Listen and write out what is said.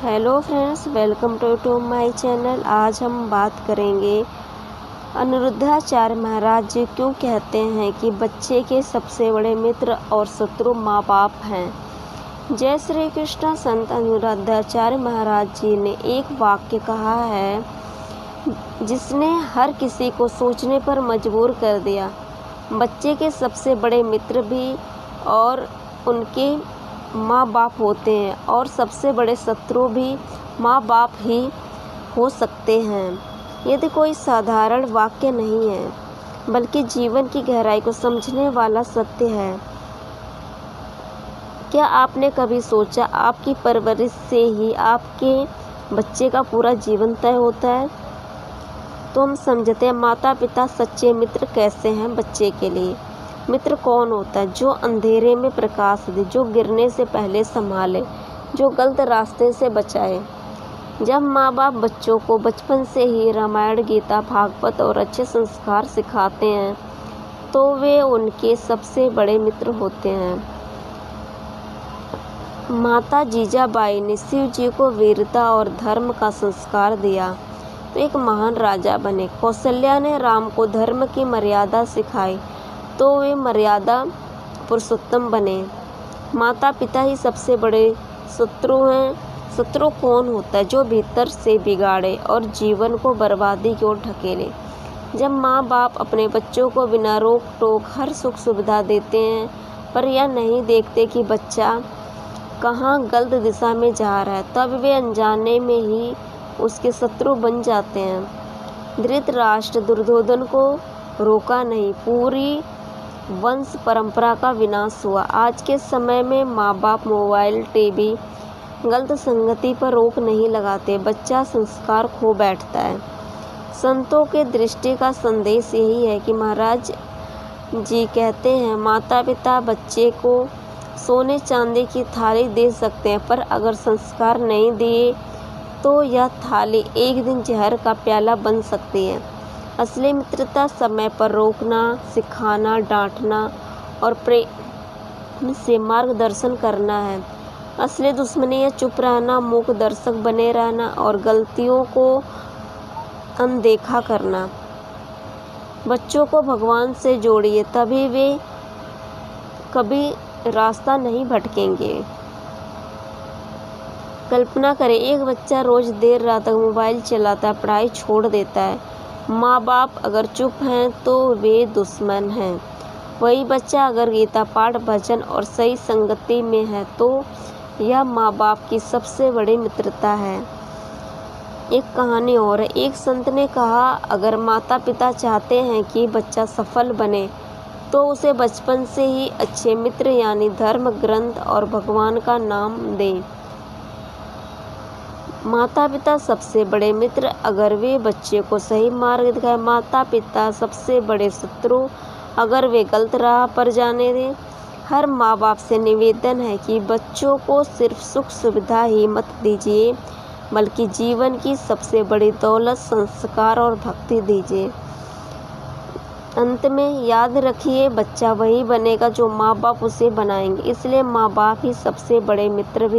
Hello friends, welcome to my channel. आज हम बात करेंगे अनिरुद्धाचार्य महाराज जी क्यों कहते हैं कि बच्चे के सबसे बड़े मित्र और शत्रु माँ बाप हैं। जय श्री कृष्ण। संत अनिरुद्धाचार्य महाराज जी ने एक वाक्य कहा है जिसने हर किसी को सोचने पर मजबूर कर दिया। बच्चे के सबसे बड़े मित्र भी और उनके माँ बाप होते हैं और सबसे बड़े शत्रु भी माँ बाप ही हो सकते हैं। यदि कोई साधारण वाक्य नहीं है बल्कि जीवन की गहराई को समझने वाला सत्य है। क्या आपने कभी सोचा आपकी परवरिश से ही आपके बच्चे का पूरा जीवन तय होता है? तो हम समझते हैं माता पिता सच्चे मित्र कैसे हैं बच्चे के लिए। मित्र कौन होता है? जो अंधेरे में प्रकाश दे, जो गिरने से पहले संभाले, जो गलत रास्ते से बचाए। जब माँ बाप बच्चों को बचपन से ही रामायण, गीता, भागवत और अच्छे संस्कार सिखाते हैं तो वे उनके सबसे बड़े मित्र होते हैं। माता जीजाबाई ने शिव जी को वीरता और धर्म का संस्कार दिया तो एक महान राजा बने। कौशल्या ने राम को धर्म की मर्यादा सिखाई तो वे मर्यादा पुरुषोत्तम बने। माता पिता ही सबसे बड़े शत्रु हैं। शत्रु कौन होता है? जो भीतर से बिगाड़े और जीवन को बर्बादी की ओर ढकेले। जब माँ बाप अपने बच्चों को बिना रोक टोक हर सुख सुविधा देते हैं पर यह नहीं देखते कि बच्चा कहाँ गलत दिशा में जा रहा है, तब वे अनजाने में ही उसके शत्रु बन जाते हैं। धृतराष्ट्र दुर्योधन को रोका नहीं, पूरी वंश परंपरा का विनाश हुआ। आज के समय में माँ बाप मोबाइल, टीवी, गलत संगति पर रोक नहीं लगाते, बच्चा संस्कार खो बैठता है। संतों के दृष्टि का संदेश यही है कि महाराज जी कहते हैं माता पिता बच्चे को सोने चांदी की थाली दे सकते हैं पर अगर संस्कार नहीं दिए तो यह थाली एक दिन जहर का प्याला बन सकती है। असली मित्रता समय पर रोकना, सिखाना, डांटना और प्रेम से मार्गदर्शन करना है। असली दुश्मनी है चुप रहना, मूक दर्शक बने रहना और गलतियों को अनदेखा करना। बच्चों को भगवान से जोड़िए, तभी वे कभी रास्ता नहीं भटकेंगे। कल्पना करें, एक बच्चा रोज देर रात तक मोबाइल चलाता है, पढ़ाई छोड़ देता है। माँ बाप अगर चुप हैं तो वे दुश्मन हैं। वही बच्चा अगर गीता पाठ, भजन और सही संगति में है तो यह माँ बाप की सबसे बड़ी मित्रता है। एक कहानी और है। एक संत ने कहा अगर माता पिता चाहते हैं कि बच्चा सफल बने तो उसे बचपन से ही अच्छे मित्र यानी धर्म ग्रंथ और भगवान का नाम दें। माता पिता सबसे बड़े मित्र अगर वे बच्चे को सही मार्ग दिखाएं। माता पिता सबसे बड़े शत्रु अगर वे गलत राह पर जाने दें। हर माँ बाप से निवेदन है कि बच्चों को सिर्फ सुख सुविधा ही मत दीजिए बल्कि जीवन की सबसे बड़ी दौलत संस्कार और भक्ति दीजिए। अंत में याद रखिए, बच्चा वही बनेगा जो माँ बाप उसे बनाएंगे। इसलिए माँ बाप ही सबसे बड़े मित्र भी